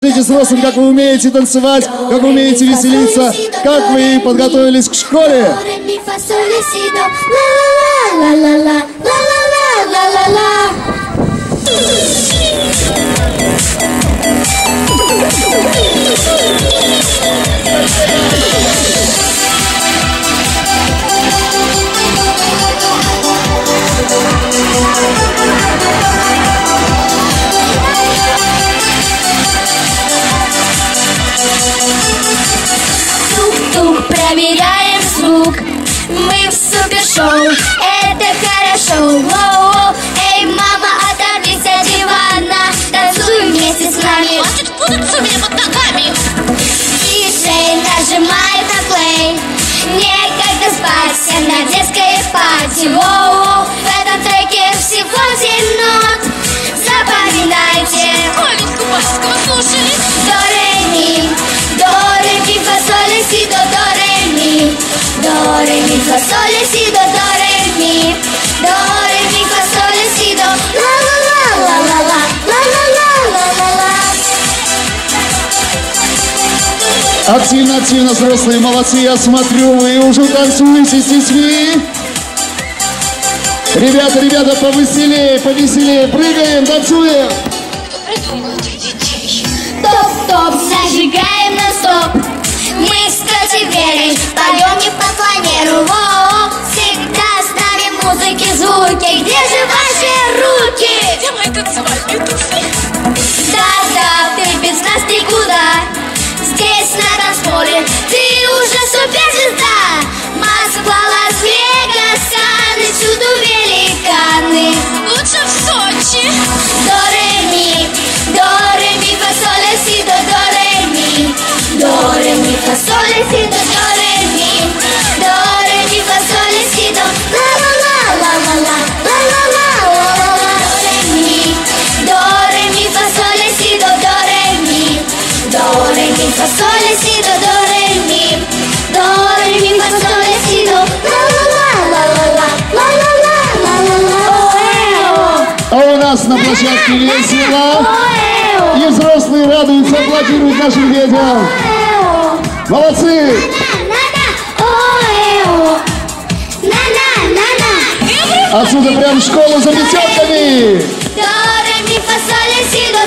Скажите с Росом, как вы умеете танцевать, как вы умеете веселиться, как вы подготовились к школе? Проверяем звук, мы в супершоу, это хорошо. Воу-воу. Эй, мама, оторвись от дивана, танцуй вместе с нами. Хватит путаться у меня под ногами. Диджей нажимает на плей, некогда спать, все на детской пати. Воу-воу. В этом треке всего 7 нот, запоминайте. Оленьку Баскова слушали. До ре ми, до ре ми фа соль ля си до ре ми. До ре ми фа соль ля си до ре ми. До ре ми фа соль ля си до ла ла ла ла ла ла ла ла ла ла. Активно, взрослые, молодцы, я смотрю, вы уже танцуете с детьми. Ребята, повеселее, прыгаем, танцуем. Топ-топ, зажигаем на стоп. Мы с Катей Верой поем не по планеру. Воу, всегда с нами музыки, звуки. Где же ваши руки? Где мои танцевальные туфли? Да-да, ты без нас никуда. Здесь на танцполе ты уже суперзвезда. Москва, Лас-Вегас, Канны, всюду великаны. Лучше в Сочи. До ре ми фа соль ля си до ре ми. До ре ми фа соль ля си до ре ми. До ре ми фа соль ля си до ла ла ла ла ла ла ла ла ла ла. До ре ми фа соль ля си до ре ми. До ре ми фа соль ля си до ре ми. До ре ми фа соль ля си до ла ла ла ла ла ла ла ла ла. А у нас на площадке весело. И взрослые радуются, аплодируют нашим детям. Молодцы! Отсюда прям в школу за пятерками. До ре ми фа соль ля си до